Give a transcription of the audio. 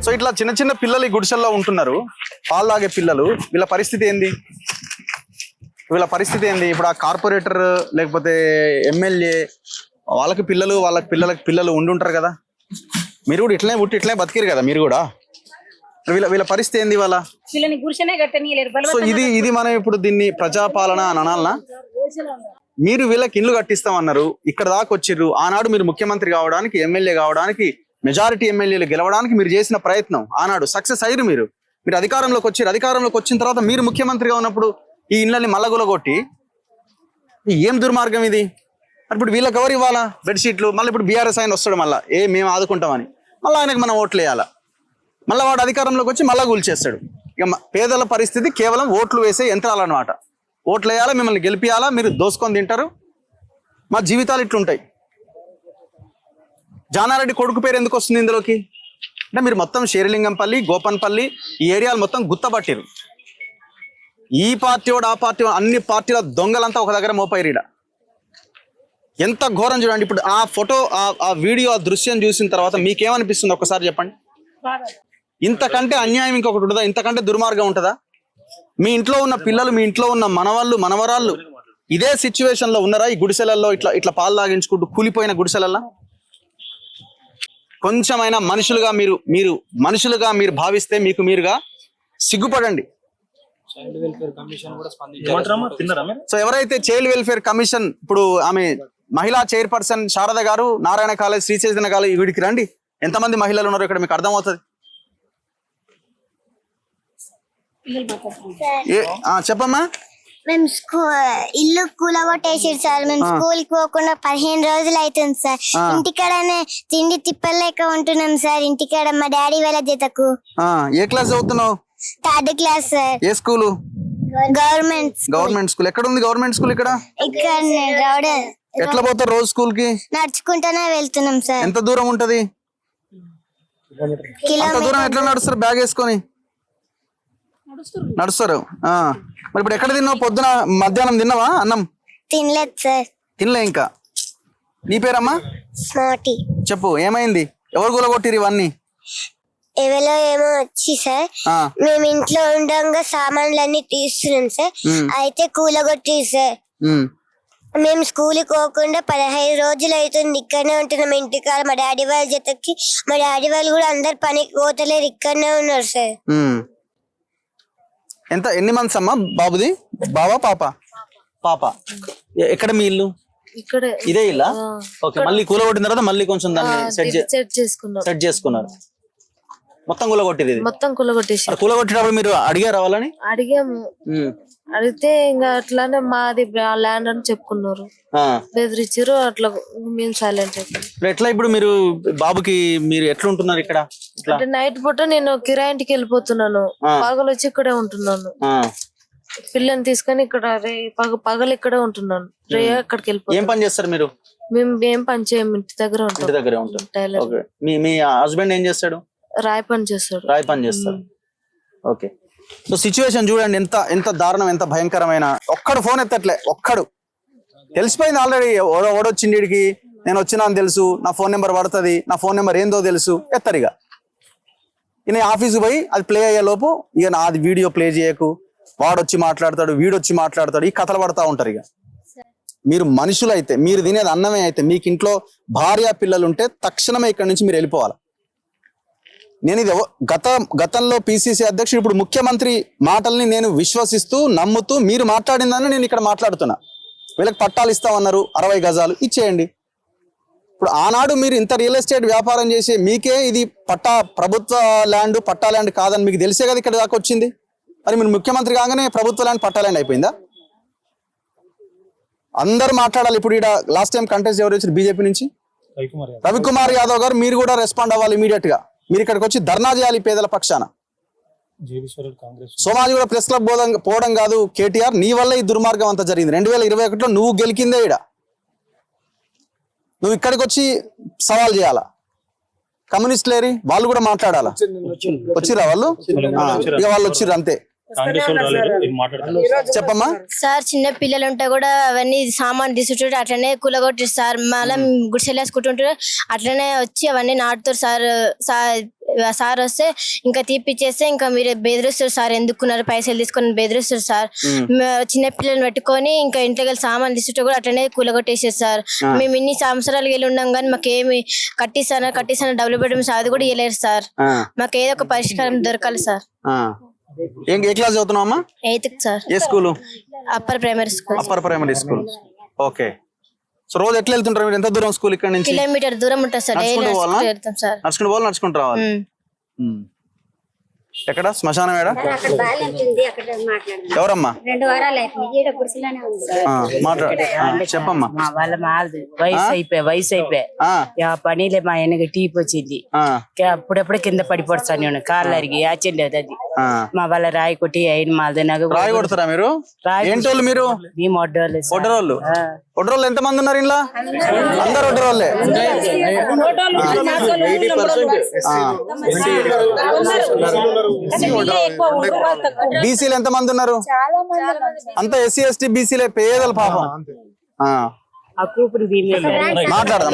So ఇట్లా చిన్న చిన్న పిల్లలు ఈ గుడిసెల్లో ఉంటున్నారు, పాలు తాగే పిల్లలు. వీళ్ళ పరిస్థితి ఏంది? ఇప్పుడు ఆ కార్పొరేటర్ లేకపోతే ఎమ్మెల్యే వాళ్ళకి పిల్లలు ఉండుంటారు కదా. మీరు కూడా ఇట్లనే బతికిరు కదా మీరు కూడా. వీళ్ళ పరిస్థితి ఏంది వాళ్ళ? సో ఇది మనం ఇప్పుడు దీన్ని ప్రజాపాలన అని అనాలనా? మీరు వీళ్ళకి ఇల్లు కట్టిస్తామన్నారు, ఇక్కడ దాకా వచ్చిర్రు. ఆనాడు మీరు ముఖ్యమంత్రి కావడానికి, ఎమ్మెల్యే కావడానికి, మెజారిటీ ఎమ్మెల్యేలు గెలవడానికి మీరు చేసిన ప్రయత్నం ఆనాడు సక్సెస్ అయ్యారు. మీరు అధికారంలోకి వచ్చారు. అధికారంలోకి వచ్చిన తర్వాత మీరు ముఖ్యమంత్రిగా ఉన్నప్పుడు ఈ ఇళ్ళని మల్లగులగొట్టి ఏం దుర్మార్గం ఇది? ఇప్పుడు వీళ్ళకి ఎవరు ఇవ్వాలా బెడ్షీట్లు? మళ్ళీ ఇప్పుడు బీఆర్ఎస్ ఆయన వస్తాడు, మళ్ళీ మేము ఆదుకుంటామని మళ్ళీ ఆయనకు మనం ఓట్లు వేయాలా. మళ్ళీ వాడు అధికారంలోకి వచ్చి మళ్ళీ కూల్చేస్తాడు. ఇక పేదల పరిస్థితి కేవలం ఓట్లు వేసే యంత్రాలు అనమాట. ఓట్లు వేయాలా, మిమ్మల్ని గెలిపియాలా, మీరు దోసుకొని తింటారు. మా జీవితాలు ఇట్లుంటాయి. జానారెడ్డి కొడుకు పేరు ఎందుకు వస్తుంది ఇందులోకి అంటే మీరు మొత్తం షేర్లింగంపల్లి, గోపన్పల్లి ఈ ఏరియాలు మొత్తం గుత్తపట్టిరు. ఈ పార్టీ వాడు ఆ పార్టీ అన్ని పార్టీల దొంగలంతా ఒక దగ్గర మోపైరీడ. ఎంత ఘోరం చూడండి. ఇప్పుడు ఆ ఫోటో, ఆ వీడియో, ఆ దృశ్యం చూసిన తర్వాత మీకేమనిపిస్తుంది ఒక్కసారి చెప్పండి. ఇంతకంటే అన్యాయం ఇంకొకటి ఉంటుందా? ఇంతకంటే దుర్మార్గం ఉంటుందా? మీ ఇంట్లో ఉన్న పిల్లలు, మీ ఇంట్లో ఉన్న మనవాళ్ళు, మనవరాళ్ళు ఇదే సిచ్యువేషన్ లో ఉన్నారా? ఈ గుడిసెలలో ఇట్లా పాలు తాగించుకుంటూ కూలిపోయిన గుడిసెలల్లో కొంచెమైనా మనుషులుగా మీరు భావిస్తే మీకు మీరుగా సిగ్గుపడండి. సో ఎవరైతే చైల్డ్ వెల్ఫేర్ కమిషన్, ఇప్పుడు ఆమె మహిళా చైర్పర్సన్ శారద గారు, నారాయణ కాలేజ్, శ్రీ చైతన్య కాలేజ్, వీడికి రండి. ఎంతమంది మహిళలు ఉన్నారు ఇక్కడ మీకు అర్థమవుతుంది. చెప్పమ్మా. మేము ఇల్లు కూలగొట్టేసారు సార్. మేము స్కూల్ కి పోకుండా 15 రోజులు అవుతుంది సార్. ఇంటికాడనే తిండి తిప్పలేక ఉంటున్నాం సార్. ఇంటికాడ మా డాడీ వాళ్ళ జతకు. ఏ క్లాస్ చదువుతున్నావు? 3rd class sir. ఏ స్కూల్? Government school. ఎక్కడ ఉంది గవర్నమెంట్ స్కూల్? ఇక్కడ. ఎట్లా పోతారు రోజు స్కూల్ కి? నడుచుకుంటానే వెళ్తున్నాం సార్. ఎంత దూరం ఉంటది? అంత దూరం ఎట్లా నడుస్తారు బ్యాగ్ వేసుకొని? నడుస్తారు. మరి ఇప్పుడు ఎక్కడ తిన్నావు? పొద్దున మధ్యాహ్నం తిన్నావా అన్నం? తినలేదు సార్. తినలే ఇంకా. నీ పేరమ్మా? స్మార్టీ. చెప్పు, ఏమైంది? ఎవరు కూలగొట్టిరు ఇవన్నీ? ఎవరో ఏమో వచ్చి సార్, మేము ఇంట్లో ఉండగా సామాన్లన్నీ తీస్తున్నాం సార్. అయితే కూలగొట్టి సార్. మేము స్కూల్కి పోకుండా 15 రోజులు అవుతుంది. ఇక్కడనే ఉంటున్నాం ఇంటికాడ మా డాడీ వాళ్ళ జతకి. మా డాడీ వాళ్ళు కూడా అందరు పనికి పోతలేరు, ఇక్కడనే ఉన్నారు సార్. ఎన్ని మంత్స్ అమ్మా బాబుది? బాబా పాప? పాప. ఎక్కడ మీ ఇల్లు? ఇక్కడ. ఇదే ఇల్లా? ఓకే. మళ్ళీ కూలగొట్టిన తర్వాత మళ్ళీ కొంచెం దాన్ని సెట్ చేసుకున్నారు. మొత్తం కూలగొట్టింది. మొత్తం కూలగొట్టేసి. కూలగొట్టేటప్పుడు మీరు అడిగారు వాళ్ళని? అడిగాము. అడిగితే ఇంకా అట్లానే మాది ల్యాండ్ అని చెప్పుకున్నారు, బెదిరించారు. అట్లా మేము సైలెంట్ అయిపోయాం. ఎట్లా ఇప్పుడు మీరు బాబుకి మీరు ఎట్లా ఉంటున్నారు ఇక్కడ? అంటే నైట్ పూట నేను కిరాయింటికి వెళ్ళిపోతున్నాను, పగలు వచ్చి ఇక్కడే ఉంటున్నాను. పిల్లని తీసుకొని ఇక్కడ పగలు ఇక్కడే ఉంటున్నాను, రే అక్కడికి వెళ్ళిపోతాను. ఏం పని చేస్తారు మీరు? మేము ఏం పని చేయము, ఇంటి దగ్గర ఉంటాం. టైలర్. మీ హస్బెండ్ ఏం చేస్తాడు? రాయి పని చేస్తాడు. ఓకే. సో సిచ్యువేషన్ చూడండి, ఎంత దారుణం, ఎంత భయంకరమైన. ఒక్కడు ఫోన్ ఎత్తట్లే, ఒక్కడు. తెలిసిపోయింది ఆల్రెడీ. ఓడొచ్చిండి వీడికి, నేను వచ్చినా అని తెలుసు, నా ఫోన్ నెంబర్ పడుతుంది, నా ఫోన్ నెంబర్ ఏందో తెలుసు. ఎత్తరిగా ఈయన ఆఫీస్కి పోయి అది ప్లే అయ్యే లోపు ఇక నాది వీడియో ప్లే చేయకు, వాడొచ్చి మాట్లాడతాడు, వీడొచ్చి మాట్లాడతాడు, ఈ కథలు పడతా ఉంటారు. ఇక మీరు మనుషులైతే, మీరు తినేది అన్నమే అయితే, మీకు ఇంట్లో భార్య పిల్లలు ఉంటే తక్షణమే ఇక్కడి నుంచి మీరు వెళ్ళిపోవాలి. నేను ఇది గతంలో పిసిసి అధ్యక్షుడు, ఇప్పుడు ముఖ్యమంత్రి మాటల్ని నేను విశ్వసిస్తూ నమ్ముతూ మీరు మాట్లాడిందని నేను ఇక్కడ మాట్లాడుతున్నా. వీళ్ళకి పట్టాలు ఇస్తామన్నారు, 60 గజాలు ఇచ్చేయండి. ఇప్పుడు ఆనాడు మీరు ఇంత రియల్ ఎస్టేట్ వ్యాపారం చేసి మీకే ఇది ప్రభుత్వ ల్యాండ్, పట్టా ల్యాండ్ కాదని మీకు తెలిసే కదా ఇక్కడ దాకా వచ్చింది. మరి మీరు ముఖ్యమంత్రి కాగానే ప్రభుత్వ ల్యాండ్, పట్టా ల్యాండ్ అయిపోయిందా? అందరు మాట్లాడాలి. ఇప్పుడు ఇక్కడ లాస్ట్ టైం కంటెస్ట్ ఎవరు వచ్చారు? బీజేపీ నుంచి రవికుమార్ యాదవ్ గారు. మీరు కూడా రెస్పాండ్ అవ్వాలి ఇమీడియట్ గా. మీరు ఇక్కడికి వచ్చి ధర్నా చేయాలి పేదల పక్షాన. సోమాజి కూడా ప్రెస్ క్లబ్ పోవడం కాదు. కేటీఆర్, నీ వల్ల ఈ దుర్మార్గం అంతా జరిగింది. 2021లో నువ్వు గెలికిందే ఈడ. నువ్వు ఇక్కడికి వచ్చి సవాల్ చేయాలా. కమ్యూనిస్టులేరి వాళ్ళు కూడా మాట్లాడాలా. వచ్చిరా వాళ్ళు? ఇక వాళ్ళు వచ్చిర్రు అంతే. చెప్పమ్మా. సార్ చిన్న పిల్లలు ఉంటే కూడా అవన్నీ సామాన్ తీసుకుంటారు, అట్లనే కూలగొట్టి సార్. మళ్ళీ గుడిసెలు వేసుకుంటుంటారు, అట్లనే వచ్చి అవన్నీ నాటుతారు సార్. సార్ వస్తే ఇంకా తీపిచ్చేస్తే ఇంకా మీరు బెదిరిస్తారు సార్, ఎందుకున్నారు పైసలు తీసుకొని బెదిరిస్తారు సార్. చిన్న పిల్లల్ని పెట్టుకొని ఇంకా ఇంట్లో వెళ్ళి సామాన్ తీసుకుంటే కూడా అట్లనే కూలగొట్టేసారు సార్. మేము ఇన్ని సంవత్సరాలు వెళ్ళి ఉన్నాం కానీ మాకేమి కట్టిస్తాను డబ్బులు పెట్టడం సార్, అది కూడా ఇవ్వలేరు సార్. మాకు ఏదో ఒక పరిష్కారం దొరకాలి సార్. ఏ క్లాస్ చదువుతున్నావు అమ్మా? 8th sir. ఏ school? Upper primary school. Upper primary school. Okay. So రోజు ఎట్లా వెళ్తుంటారు మీరు? ఎంత దూరం స్కూల్ ఇక్కడ నుంచి? కిలోమీటర్ దూరం ఉంటుంది సార్. నడుచుకుంటూ పోవాలా? వెళ్తాం సార్. నడుచుకుంటూ పోవాలి, నడుచుకుంటూ రావాలి. ఎక్కడ శ్మశానం? ఏడా? ఎవరమ్మా? 2 వారాలు అయిపోయింది. ఈడ గుడిసెలోనే ఉంది. మాట్లాడు, చెప్పమ్మా. మా వాళ్ళ మాది వయసు అయిపోయి పనిలే మా ఆయనకి టీప్ వచ్చింది. అప్పుడప్పుడు కింద పడిపోతాను నేను, కార్లు అరిగి యాచలేదు అది. మా వాళ్ళ రాయి కొట్టి అయిన మాది నాకు రాయి కొడతారా మీరు? ఏంటోళ్ళు మీరు? మేము వడ్డోళ్ళు. ఒడ్డరోళ్ళు? ఒడ్డరోళ్ళు ఎంత మంది ఉన్నారు ఇంట్లో? అందరు ఒడ్డరోళ్ళే. బీసీలు ఎంత మంది ఉన్నారు? అంతా ఎస్సీ ఎస్టీ బీసీలే, పేదలు పాపం. ఆ కూపురు మాట్లాడదాం.